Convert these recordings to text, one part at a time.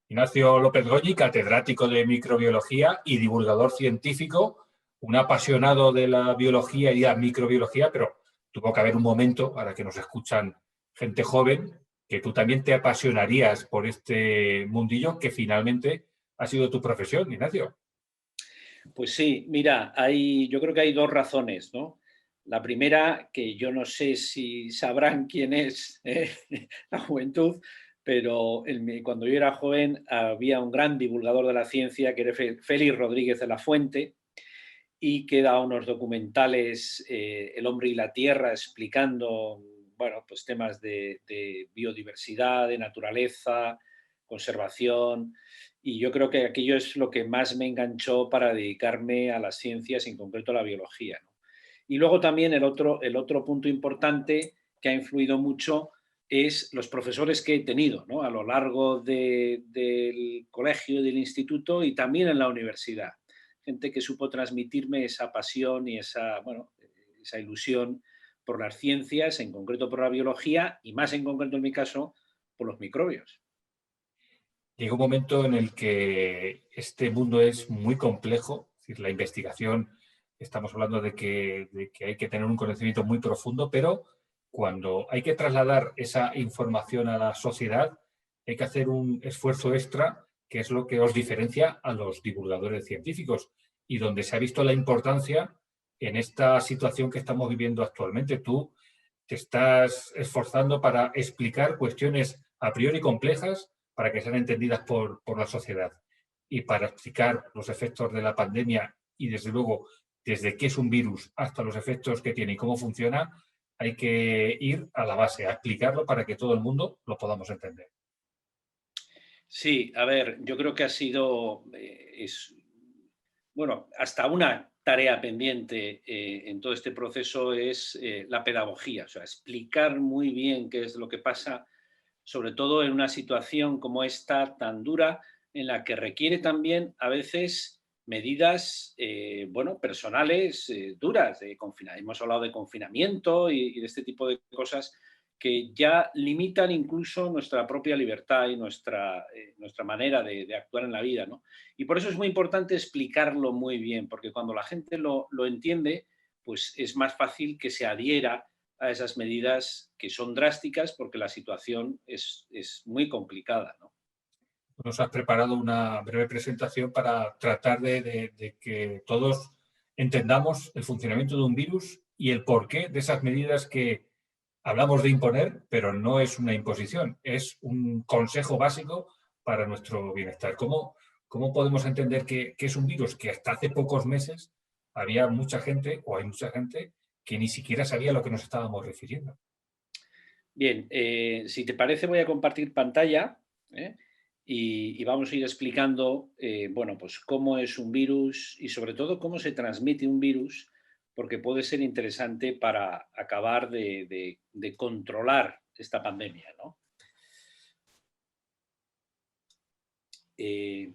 Ignacio López Goñi, catedrático de microbiología y divulgador científico, un apasionado de la biología y la microbiología, pero tuvo que haber un momento, ahora que nos escuchan gente joven, que tú también te apasionarías por este mundillo que finalmente ha sido tu profesión, Ignacio. Pues sí, mira, yo creo que hay dos razones, ¿no? La primera, que yo no sé si sabrán quién es la juventud, pero cuando yo era joven había un gran divulgador de la ciencia que era Félix Rodríguez de la Fuente y que da unos documentales, El hombre y la tierra, explicando, bueno, pues temas de biodiversidad, de naturaleza, conservación. Y yo creo que aquello es lo que más me enganchó para dedicarme a las ciencias, en concreto a la biología, ¿no? Y luego también el otro punto importante que ha influido mucho es los profesores que he tenido, ¿no? A lo largo del colegio, del instituto y también en la universidad. Gente que supo transmitirme esa pasión y bueno, esa ilusión por las ciencias, en concreto por la biología y más en concreto en mi caso, por los microbios. Llega un momento en el que este mundo es muy complejo, es decir, la investigación, estamos hablando de que hay que tener un conocimiento muy profundo, pero cuando hay que trasladar esa información a la sociedad, hay que hacer un esfuerzo extra, que es lo que os diferencia a los divulgadores científicos y donde se ha visto la importancia en esta situación que estamos viviendo actualmente. Tú te estás esforzando para explicar cuestiones a priori complejas para que sean entendidas por la sociedad y para explicar los efectos de la pandemia y, desde luego, desde qué es un virus hasta los efectos que tiene y cómo funciona, hay que ir a la base, a explicarlo para que todo el mundo lo podamos entender. Sí, a ver, yo creo que ha sido, bueno, hasta una tarea pendiente en todo este proceso es la pedagogía, o sea, explicar muy bien qué es lo que pasa, sobre todo en una situación como esta tan dura, en la que requiere también a veces medidas, bueno, personales duras. Hemos hablado de confinamiento y de este tipo de cosas que ya limitan incluso nuestra propia libertad y nuestra manera de actuar en la vida, ¿no? Y por eso es muy importante explicarlo muy bien, porque cuando la gente lo entiende, pues es más fácil que se adhiera a esas medidas que son drásticas porque la situación es muy complicada, ¿no? Nos has preparado una breve presentación para tratar de que todos entendamos el funcionamiento de un virus y el porqué de esas medidas que hablamos de imponer, pero no es una imposición, es un consejo básico para nuestro bienestar. ¿Cómo podemos entender que es un virus que hasta hace pocos meses había mucha gente, o hay mucha gente, que ni siquiera sabía a lo que nos estábamos refiriendo? Bien, si te parece voy a compartir pantalla, ¿eh? Y vamos a ir explicando, bueno, pues cómo es un virus y sobre todo cómo se transmite un virus, porque puede ser interesante para acabar de controlar esta pandemia, ¿no? Eh,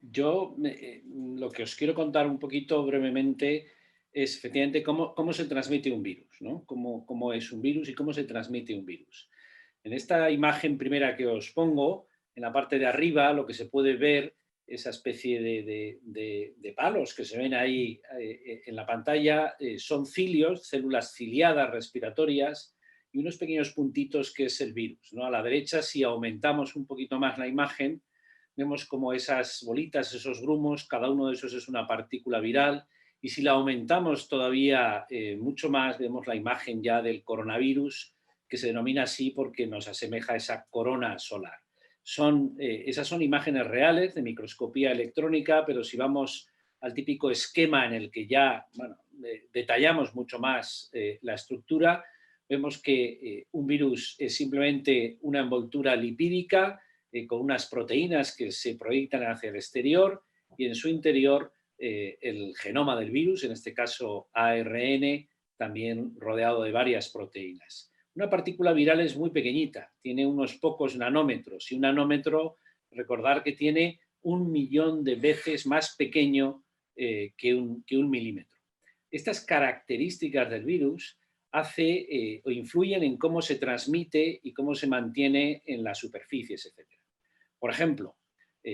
lo que os quiero contar un poquito brevemente es efectivamente cómo se transmite un virus, ¿no? Cómo es un virus y cómo se transmite un virus. En esta imagen primera que os pongo, en la parte de arriba, lo que se puede ver, esa especie de palos que se ven ahí en la pantalla, son cilios, células ciliadas respiratorias y unos pequeños puntitos que es el virus, ¿no? A la derecha, si aumentamos un poquito más la imagen, vemos como esas bolitas, esos grumos, cada uno de esos es una partícula viral, y si la aumentamos todavía mucho más, vemos la imagen ya del coronavirus, que se denomina así porque nos asemeja a esa corona solar. Esas son imágenes reales de microscopía electrónica, pero si vamos al típico esquema en el que ya bueno, detallamos mucho más la estructura, vemos que un virus es simplemente una envoltura lipídica con unas proteínas que se proyectan hacia el exterior y en su interior el genoma del virus, en este caso ARN, también rodeado de varias proteínas. Una partícula viral es muy pequeñita, tiene unos pocos nanómetros y un nanómetro, recordar que tiene 1.000.000 de veces más pequeño que un milímetro. Estas características del virus hace o influyen en cómo se transmite y cómo se mantiene en las superficies, etc. Por ejemplo,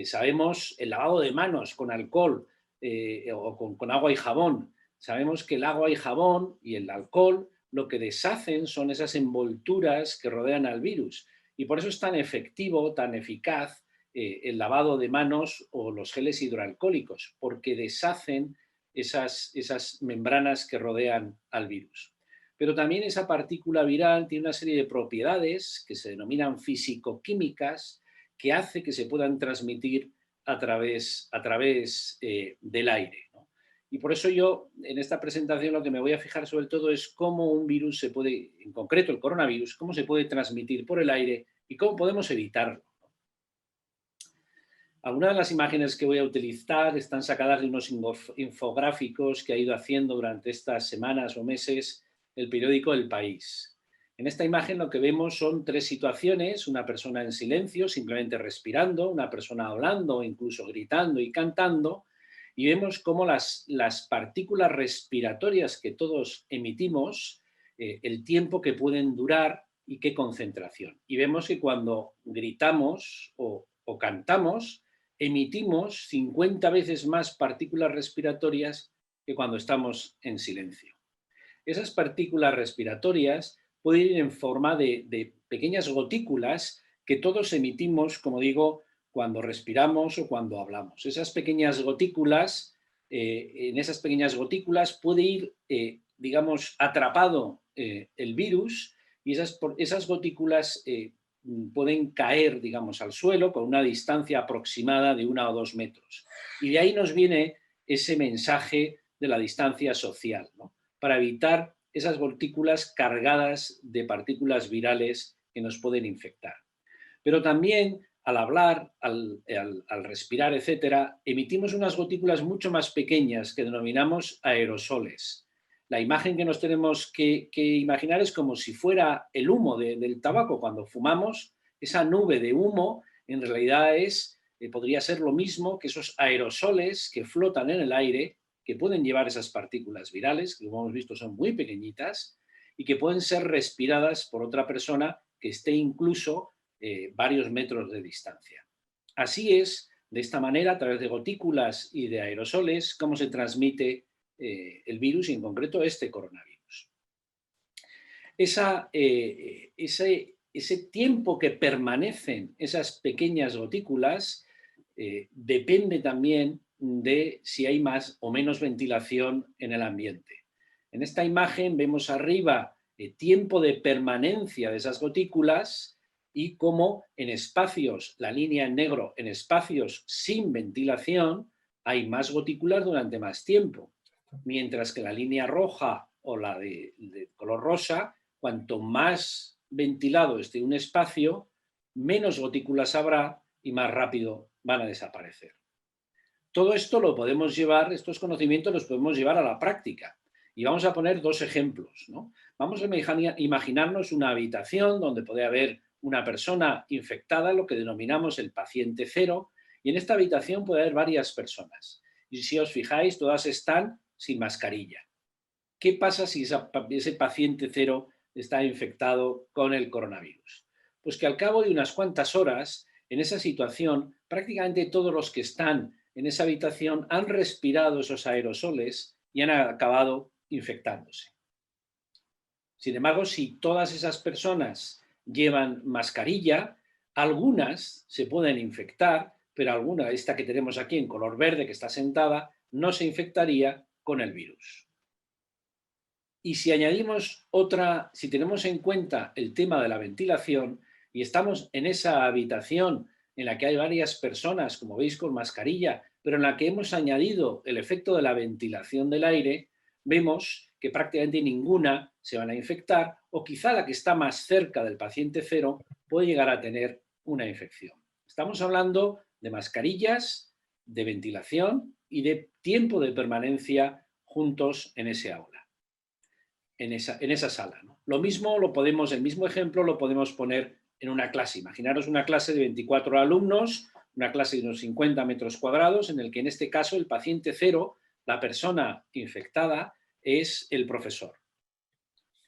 sabemos el lavado de manos con alcohol o con agua y jabón. Sabemos que el agua y jabón y el alcohol lo que deshacen son esas envolturas que rodean al virus. Y por eso es tan efectivo, tan eficaz el lavado de manos o los geles hidroalcohólicos, porque deshacen esas membranas que rodean al virus. Pero también esa partícula viral tiene una serie de propiedades que se denominan físico-químicas que hace que se puedan transmitir a través del aire, ¿no? Y por eso yo en esta presentación lo que me voy a fijar sobre todo es cómo un virus se puede, en concreto el coronavirus, cómo se puede transmitir por el aire y cómo podemos evitarlo. Algunas de las imágenes que voy a utilizar están sacadas de unos infográficos que ha ido haciendo durante estas semanas o meses el periódico El País. En esta imagen lo que vemos son tres situaciones: una persona en silencio, simplemente respirando, una persona hablando, incluso gritando y cantando, y vemos cómo las partículas respiratorias que todos emitimos, el tiempo que pueden durar y qué concentración. Y vemos que cuando gritamos o cantamos, emitimos 50 veces más partículas respiratorias que cuando estamos en silencio. Esas partículas respiratorias pueden ir en forma de pequeñas gotículas que todos emitimos, como digo, cuando respiramos o cuando hablamos. Esas pequeñas gotículas, en esas pequeñas gotículas puede ir, digamos, atrapado el virus, y esas gotículas pueden caer, digamos, al suelo con una distancia aproximada de 1 o 2 metros. Y de ahí nos viene ese mensaje de la distancia social, ¿no? Para evitar esas gotículas cargadas de partículas virales que nos pueden infectar. Pero también al hablar, al respirar, etcétera, emitimos unas gotículas mucho más pequeñas que denominamos aerosoles. La imagen que nos tenemos que imaginar es como si fuera el humo del tabaco. Cuando fumamos, esa nube de humo en realidad podría ser lo mismo que esos aerosoles que flotan en el aire, que pueden llevar esas partículas virales, que como hemos visto son muy pequeñitas, y que pueden ser respiradas por otra persona que esté incluso varios metros de distancia. Así es, de esta manera, a través de gotículas y de aerosoles, cómo se transmite el virus y en concreto este coronavirus. Ese tiempo que permanecen esas pequeñas gotículas depende también de si hay más o menos ventilación en el ambiente. En esta imagen vemos arriba el tiempo de permanencia de esas gotículas y cómo en espacios, la línea en negro, en espacios sin ventilación, hay más gotículas durante más tiempo. Mientras que la línea roja o la de color rosa, cuanto más ventilado esté un espacio, menos gotículas habrá y más rápido van a desaparecer. Todo esto lo podemos llevar, estos conocimientos los podemos llevar a la práctica. Y vamos a poner dos ejemplos, ¿no? Vamos a imaginarnos una habitación donde puede haber una persona infectada, lo que denominamos el paciente cero, y en esta habitación puede haber varias personas. Y si os fijáis, todas están sin mascarilla. ¿Qué pasa si ese paciente cero está infectado con el coronavirus? Pues que al cabo de unas cuantas horas, en esa situación, prácticamente todos los que están en esa habitación han respirado esos aerosoles y han acabado infectándose. Sin embargo, si todas esas personas llevan mascarilla, algunas se pueden infectar, pero alguna, esta que tenemos aquí en color verde que está sentada, no se infectaría con el virus. Y si añadimos si tenemos en cuenta el tema de la ventilación y estamos en esa habitación en la que hay varias personas, como veis, con mascarilla, pero en la que hemos añadido el efecto de la ventilación del aire, vemos que prácticamente ninguna se van a infectar, o quizá la que está más cerca del paciente cero puede llegar a tener una infección. Estamos hablando de mascarillas, de ventilación y de tiempo de permanencia juntos en ese aula, en esa sala, ¿no? Lo mismo el mismo ejemplo lo podemos poner en una clase. Imaginaros una clase de 24 alumnos, una clase de unos 50 metros cuadrados, en el que en este caso el paciente cero, la persona infectada, es el profesor.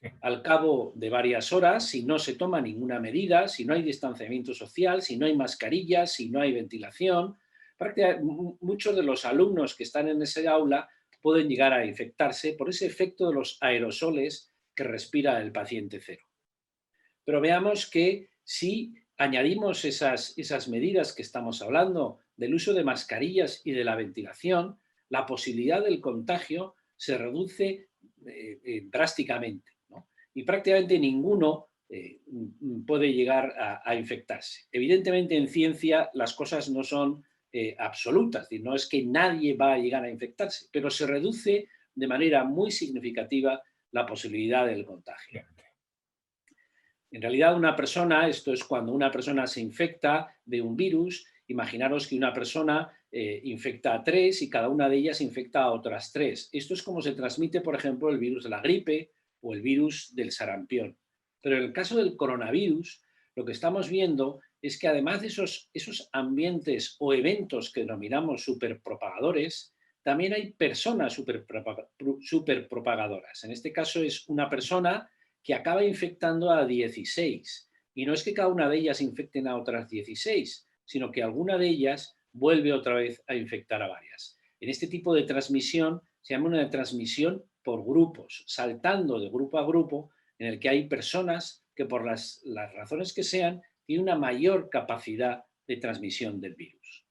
Sí. Al cabo de varias horas, si no se toma ninguna medida, si no hay distanciamiento social, si no hay mascarillas, si no hay ventilación, muchos de los alumnos que están en ese aula pueden llegar a infectarse por ese efecto de los aerosoles que respira el paciente cero. Pero veamos que si añadimos esas medidas que estamos hablando del uso de mascarillas y de la ventilación, la posibilidad del contagio se reduce drásticamente, ¿no? Y prácticamente ninguno puede llegar a infectarse. Evidentemente, en ciencia las cosas no son absolutas, es decir, no es que nadie va a llegar a infectarse, pero se reduce de manera muy significativa la posibilidad del contagio. En realidad, una persona, esto es cuando una persona se infecta de un virus, imaginaros que una persona infecta a 3 y cada una de ellas infecta a otras 3. Esto es como se transmite, por ejemplo, el virus de la gripe o el virus del sarampión. Pero en el caso del coronavirus, lo que estamos viendo es que además de esos ambientes o eventos que denominamos superpropagadores, también hay personas superpropagadoras. En este caso es una persona que acaba infectando a 16. Y no es que cada una de ellas infecten a otras 16, sino que alguna de ellas vuelve otra vez a infectar a varias. En este tipo de transmisión se llama una transmisión por grupos, saltando de grupo a grupo, en el que hay personas que por las razones que sean tienen una mayor capacidad de transmisión del virus.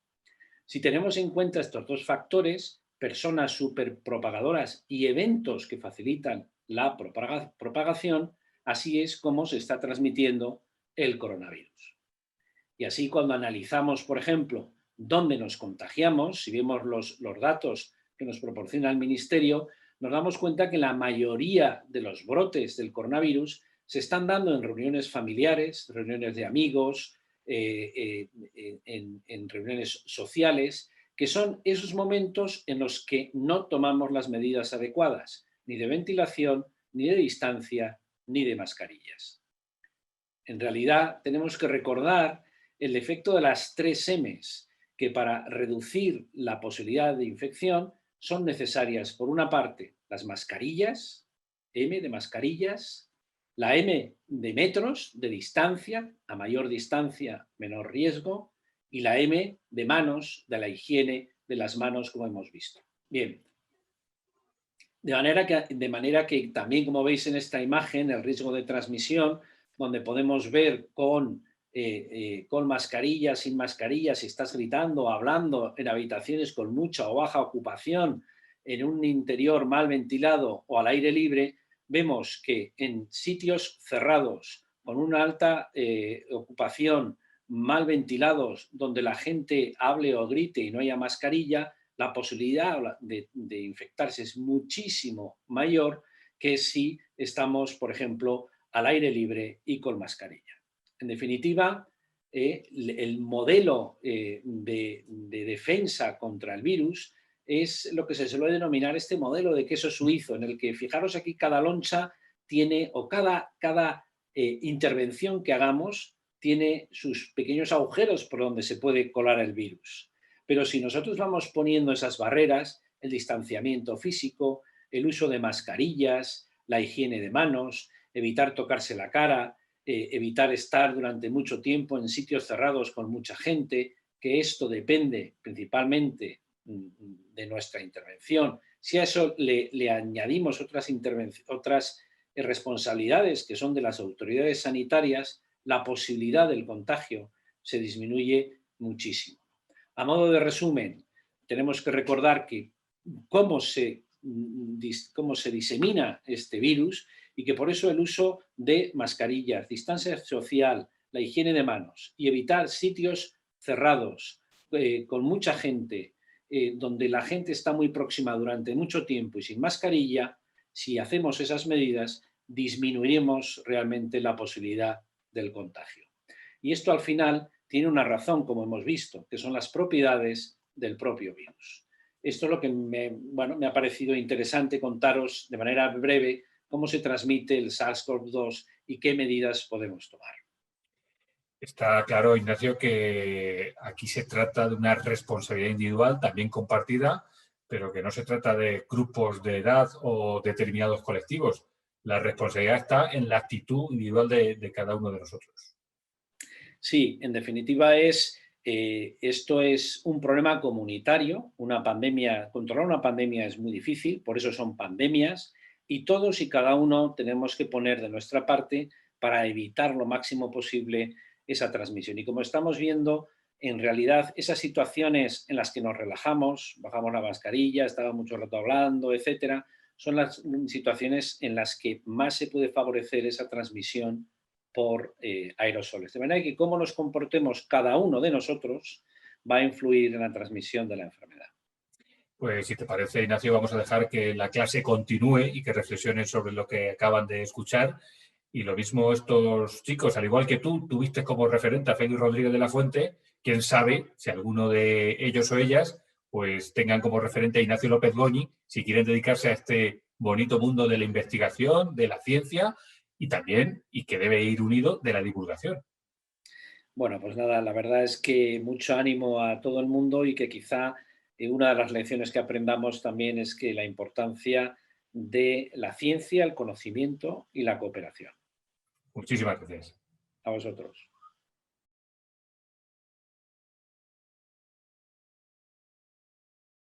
Si tenemos en cuenta estos dos factores, personas superpropagadoras y eventos que facilitan la propagación, así es como se está transmitiendo el coronavirus. Y así cuando analizamos, por ejemplo, dónde nos contagiamos, si vemos los datos que nos proporciona el Ministerio, nos damos cuenta que la mayoría de los brotes del coronavirus se están dando en reuniones familiares, reuniones de amigos, en reuniones sociales, que son esos momentos en los que no tomamos las medidas adecuadas, ni de ventilación, ni de distancia, ni de mascarillas. En realidad, tenemos que recordar el efecto de las 3 M's, que para reducir la posibilidad de infección son necesarias, por una parte, las mascarillas, M de mascarillas, la M de metros de distancia, a mayor distancia, menor riesgo, y la M de manos, de la higiene de las manos, como hemos visto. Bien, de manera que también, como veis en esta imagen, el riesgo de transmisión, donde podemos ver con mascarilla, sin mascarilla, si estás gritando o hablando en habitaciones con mucha o baja ocupación, en un interior mal ventilado o al aire libre, vemos que en sitios cerrados, con una alta ocupación, mal ventilados, donde la gente hable o grite y no haya mascarilla, la posibilidad de infectarse es muchísimo mayor que si estamos, por ejemplo, al aire libre y con mascarilla. En definitiva, el modelo de defensa contra el virus es lo que se suele denominar este modelo de queso suizo, en el que, fijaros aquí, cada loncha tiene, o cada intervención que hagamos tiene sus pequeños agujeros por donde se puede colar el virus. Pero si nosotros vamos poniendo esas barreras, el distanciamiento físico, el uso de mascarillas, la higiene de manos, evitar tocarse la cara, evitar estar durante mucho tiempo en sitios cerrados con mucha gente, que esto depende principalmente de nuestra intervención. Si a eso le añadimos otras responsabilidades que son de las autoridades sanitarias, la posibilidad del contagio se disminuye muchísimo. A modo de resumen, tenemos que recordar que cómo se disemina este virus y que por eso el uso de mascarillas, distancia social, la higiene de manos y evitar sitios cerrados con mucha gente, donde la gente está muy próxima durante mucho tiempo y sin mascarilla, si hacemos esas medidas, disminuiremos realmente la posibilidad del contagio. Y esto al final tiene una razón, como hemos visto, que son las propiedades del propio virus. Esto es lo que me ha parecido interesante contaros de manera breve cómo se transmite el SARS-CoV-2 y qué medidas podemos tomar. Está claro, Ignacio, que aquí se trata de una responsabilidad individual, también compartida, pero que no se trata de grupos de edad o determinados colectivos, la responsabilidad está en la actitud individual de cada uno de nosotros. Sí, en definitiva esto es un problema comunitario, una pandemia, controlar una pandemia es muy difícil, por eso son pandemias, y todos y cada uno tenemos que poner de nuestra parte para evitar lo máximo posible esa transmisión. Y como estamos viendo, en realidad esas situaciones en las que nos relajamos, bajamos la mascarilla, estamos mucho rato hablando, etcétera, son las situaciones en las que más se puede favorecer esa transmisión por aerosoles. De manera que cómo nos comportemos cada uno de nosotros va a influir en la transmisión de la enfermedad. Pues si te parece, Ignacio, vamos a dejar que la clase continúe y que reflexionen sobre lo que acaban de escuchar. Y lo mismo estos chicos, al igual que tú, tuviste como referente a Félix Rodríguez de la Fuente, quién sabe si alguno de ellos o ellas pues tengan como referente a Ignacio López Goñi, si quieren dedicarse a este bonito mundo de la investigación, de la ciencia y también, y que debe ir unido, de la divulgación. Bueno, pues nada, la verdad es que mucho ánimo a todo el mundo y que quizá una de las lecciones que aprendamos también es que la importancia de la ciencia, el conocimiento y la cooperación. Muchísimas gracias. A vosotros.